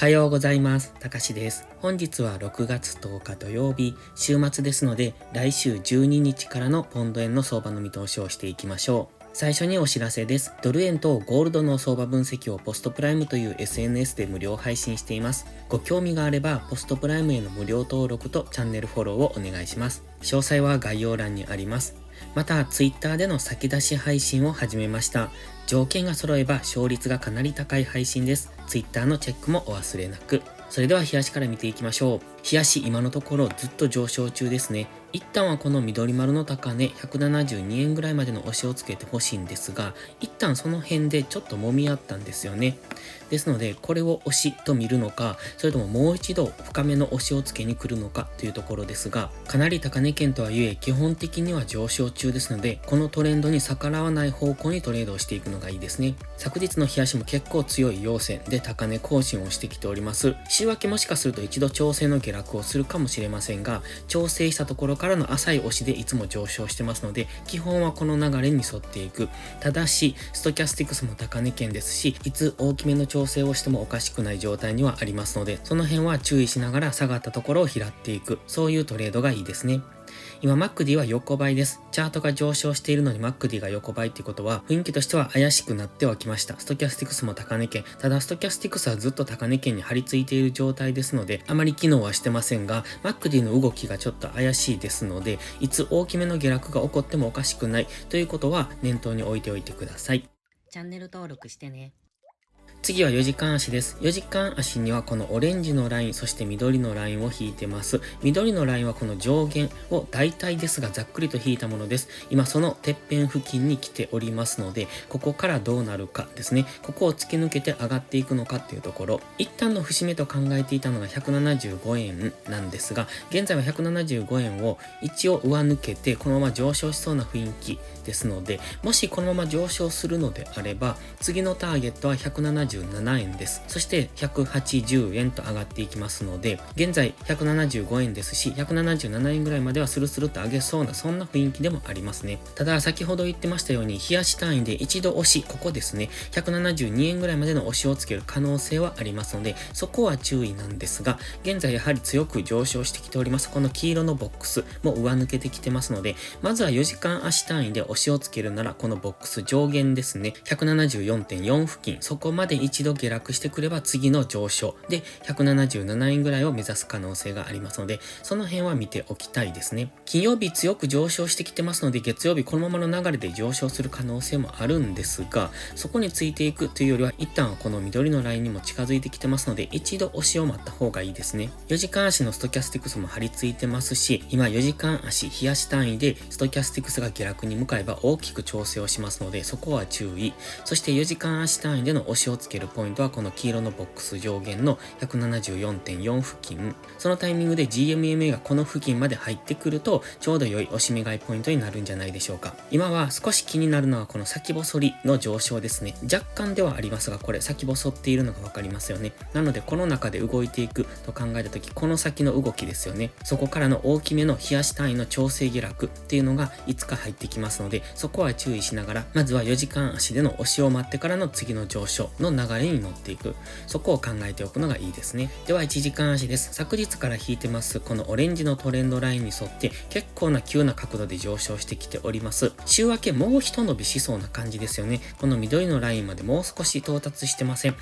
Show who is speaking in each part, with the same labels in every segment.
Speaker 1: はようございます。たかしです。本日は6月10日土曜日、週末ですので、来週12日からのポンド円の相場の見通しをしていきましょう。最初にお知らせです。ドル円とゴールドの相場分析をポストプライムという SNS で無料配信しています。ご興味があれば、ポストプライムへの無料登録とチャンネルフォローをお願いします。詳細は概要欄にあります。また、Twitter での先出し配信を始めました。条件が揃えば勝率がかなり高い配信です。Twitter のチェックもお忘れなく。それでは冷やしから見ていきましょう。冷やし今のところずっと上昇中ですね。一旦はこの緑丸の高値172円ぐらいまでの押しをつけてほしいんですが、一旦その辺でちょっと揉み合ったんですよね。ですので、これを押しと見るのか、それとももう一度深めの押しをつけに来るのかというところですが、かなり高値圏とはいえ基本的には上昇中ですので、このトレンドに逆らわない方向にトレードをしていくのがいいですね。昨日の冷やしも結構強い陽線で高値更新をしてきております。週明けもしかすると一度調整の下落をするかもしれませんが、調整したところからの浅い押しでいつも上昇してますので、基本はこの流れに沿っていく。ただし、ストキャスティクスも高値圏ですし、いつ大きめの調整をしてもおかしくない状態にはありますので、その辺は注意しながら下がったところを拾っていく。そういうトレードがいいですね。今、マックディは横ばいです。チャートが上昇しているのにマックディが横ばいっていうことは、雰囲気としては怪しくなってはきました。ストキャスティクスも高値圏。ただ、ストキャスティクスはずっと高値圏に張り付いている状態ですので、あまり機能はしてませんが、マックディの動きがちょっと怪しいですので、いつ大きめの下落が起こってもおかしくないということは念頭に置いておいてください。チャンネル登録してね。次は4時間足です。4時間足にはこのオレンジのライン、そして緑のラインを引いてます。緑のラインはこの上限を大体ですがざっくりと引いたものです。今そのてっぺん付近に来ておりますので、ここからどうなるかですね。ここを突き抜けて上がっていくのかっていうところ。一旦の節目と考えていたのが175円なんですが、現在は175円を一応上抜けてこのまま上昇しそうな雰囲気ですので、もしこのまま上昇するのであれば、次のターゲットは177円です。そして180円と上がっていきますので、現在175円ですし、177円ぐらいまではスルスルと上げそうな、そんな雰囲気でもありますね。ただ、先ほど言ってましたように、冷やし単位で一度押し、ここですね、172円ぐらいまでの押しをつける可能性はありますので、そこは注意なんですが、現在やはり強く上昇してきております。この黄色のボックスも上抜けてきてますので、まずは4時間足単位で押しをつけるなら、このボックス上限ですね、174.4 付近、そこまで一度下落してくれば次の上昇で177円ぐらいを目指す可能性がありますので、その辺は見ておきたいですね。金曜日強く上昇してきてますので、月曜日このままの流れで上昇する可能性もあるんですが、そこについていくというよりは、一旦はこの緑のラインにも近づいてきてますので、一度押しを待った方がいいですね。4時間足のストキャスティクスも張り付いてますし、今4時間足冷やし単位でストキャスティクスが下落に向かえば大きく調整をしますので、そこは注意。そして4時間足単位での押しをつけるポイントはこの黄色のボックス上限の 174.4 付近。そのタイミングで GMMA がこの付近まで入ってくると、ちょうど良い押し目買いポイントになるんじゃないでしょうか。今は少し気になるのはこの先細りの上昇ですね。若干ではありますが、これ先細っているのがわかりますよね。なのでこの中で動いていくと考えたとき、この先の動きですよね。そこからの大きめの冷やし単位の調整下落っていうのがいつか入ってきますので、そこは注意しながら、まずは4時間足での押しを待ってからの次の上昇の流れに乗っていく。そこを考えておくのがいいですね。では1時間足です。昨日から引いてますこのオレンジのトレンドラインに沿って結構な急な角度で上昇してきております。週明けもう一伸びしそうな感じですよね。この緑のラインまでもう少し到達してません。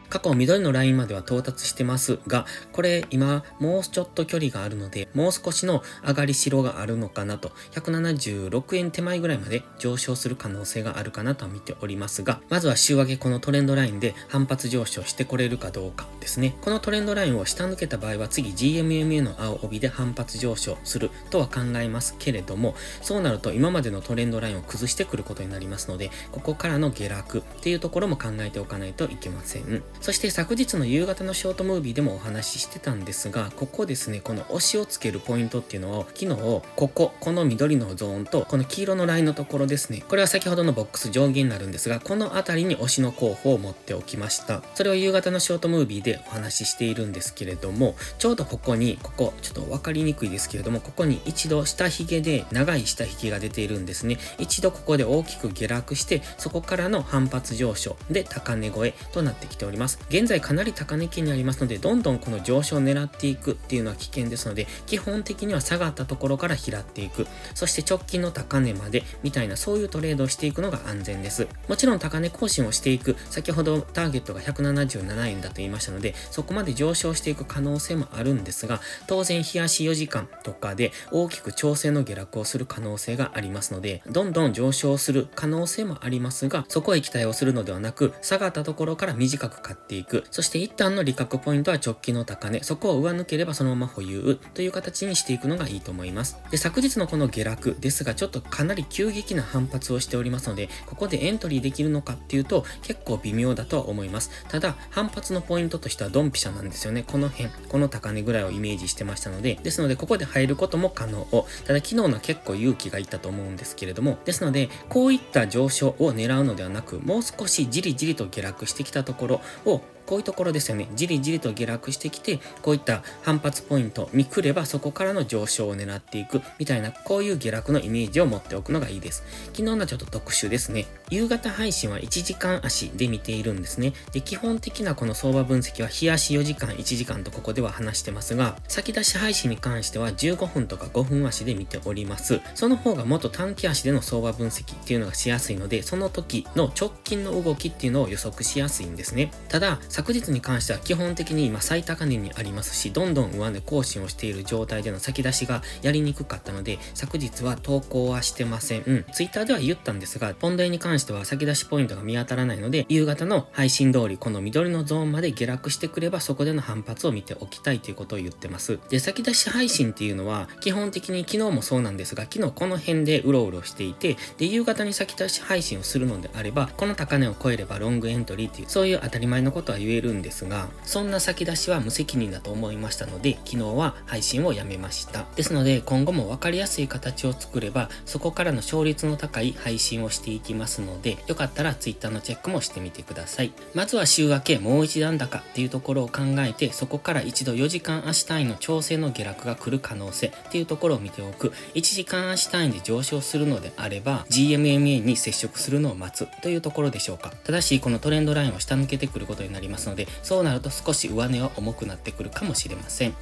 Speaker 1: 過去緑のラインまでは到達してますが、これ今もうちょっと距離があるので、もう少しの上がりしろがあるのかなと、176円手前ぐらいまで上昇する可能性があるかなと見ておりますが、まずは週明けこのトレンドラインで反発上昇してこれるかどうかですね。このトレンドラインを下抜けた場合は次 GMMA の青帯で反発上昇するとは考えますけれども、そうなると今までのトレンドラインを崩してくることになりますので、ここからの下落っていうところも考えておかないといけません。そして昨日の夕方のショートムービーでもお話ししてたんですが、ここですね、この押しをつけるポイントっていうのを、昨日、この緑のゾーンと、この黄色のラインのところですね。これは先ほどのボックス上限になるんですが、この辺りに押しの候補を持っておきました。それを夕方のショートムービーでお話ししているんですけれども、ちょうどここに、ちょっとわかりにくいですけれども、ここに一度下髭で長い下髭が出ているんですね。一度ここで大きく下落して、そこからの反発上昇で高値超えとなってきております。。現在かなり高値圏にありますので、どんどんこの上昇を狙っていくっていうのは危険ですので、基本的には下がったところから拾っていく。そして直近の高値までみたいなそういうトレードをしていくのが安全です。もちろん高値更新をしていく、先ほどターゲットが177円だと言いましたので、そこまで上昇していく可能性もあるんですが、当然日足4時間とかで大きく調整の下落をする可能性がありますので、どんどん上昇する可能性もありますが、そこへ期待をするのではなく、下がったところから短く買っていく。そして一旦の利確ポイントは直近の高値、そこを上抜ければそのまま保有という形にしていくのがいいと思います。で、昨日のこの下落ですが、ちょっとかなり急激な反発をしておりますので、ここでエントリーできるのかっていうと結構微妙だとは思います。ただ、反発のポイントとしてはドンピシャなんですよね。この辺、この高値ぐらいをイメージしてましたので、ですのでここで入ることも可能。ただ昨日のは結構勇気がいったと思うんですけれども、ですので、こういった上昇を狙うのではなく、もう少しじりじりと下落してきたところをこういうところですよね。じりじりと下落してきて、こういった反発ポイントに来ればそこからの上昇を狙っていくみたいな、こういう下落のイメージを持っておくのがいいです。昨日のはちょっと特殊ですね。夕方配信は1時間足で見ているんですね。で、基本的なこの相場分析は日足4時間、1時間とここでは話してますが、先出し配信に関しては15分とか5分足で見ております。その方がもっと短期足での相場分析っていうのがしやすいので、その時の直近の動きっていうのを予測しやすいんですね。ただ、昨日に関しては基本的に今最高値にありますし、どんどん上値更新をしている状態での先出しがやりにくかったので、昨日は投稿はしてません。ツイッターでは言ったんですが、ポンド円に関しては先出しポイントが見当たらないので、夕方の配信通りこの緑のゾーンまで下落してくればそこでの反発を見ておきたいということを言ってます。で、先出し配信っていうのは基本的に昨日もそうなんですが、昨日この辺でうろうろしていて、で、夕方に先出し配信をするのであれば、この高値を超えればロングエントリーっていう、そういう当たり前のことは言えるんですが、そんな先出しは無責任だと思いましたので、昨日は配信をやめました。ですので、今後も分かりやすい形を作れば、そこからの勝率の高い配信をしていきますので、よかったら Twitter のチェックもしてみてください。まずは週明けもう一段高っていうところを考えて、そこから一度4時間足単位の調整の下落が来る可能性っていうところを見ておく。1時間足単位で上昇するのであれば、GMMA に接触するのを待つというところでしょうか。ただし、このトレンドラインを下抜けてくることになりますので、そうなると少し上値は重くなってくるかもしれません。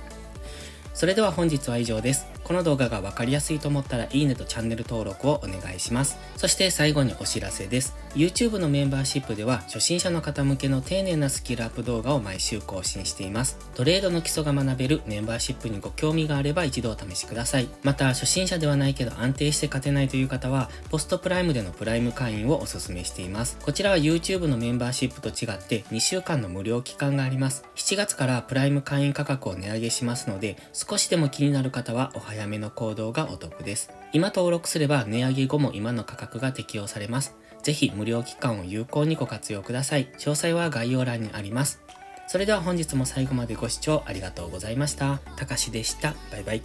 Speaker 1: それでは本日は以上です。この動画が分かりやすいと思ったらいいねとチャンネル登録をお願いします。そして最後にお知らせです。YouTube のメンバーシップでは初心者の方向けの丁寧なスキルアップ動画を毎週更新しています。トレードの基礎が学べるメンバーシップにご興味があれば一度お試しください。また初心者ではないけど安定して勝てないという方はポストプライムでのプライム会員をお勧めしています。こちらは YouTube のメンバーシップと違って2週間の無料期間があります。7月からプライム会員価格を値上げしますので、少しでも気になる方はお早めの行動がお得です。今登録すれば値上げ後も今の価格が適用されます。ぜひ無料期間を有効にご活用ください。詳細は概要欄にあります。それでは本日も最後までご視聴ありがとうございました。たかしでした。バイバイ。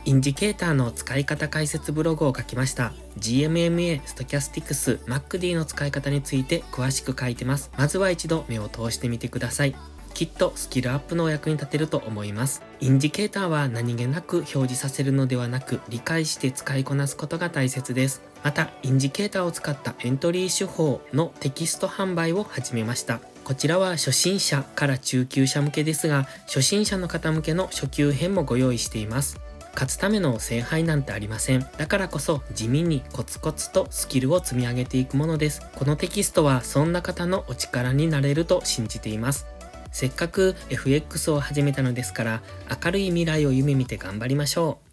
Speaker 1: インジケーターの使い方解説ブログを書きました。GMMA、ストキャスティクス、MACD の使い方について詳しく書いてます。まずは一度目を通してみてください。きっとスキルアップのお役に立てると思います。インジケーターは何気なく表示させるのではなく、理解して使いこなすことが大切です。また、インジケーターを使ったエントリー手法のテキスト販売を始めました。こちらは初心者から中級者向けですが、初心者の方向けの初級編もご用意しています。勝つための聖杯なんてありません。だからこそ地味にコツコツとスキルを積み上げていくものです。このテキストはそんな方のお力になれると信じています。せっかく FX を始めたのですから、明るい未来を夢見て頑張りましょう。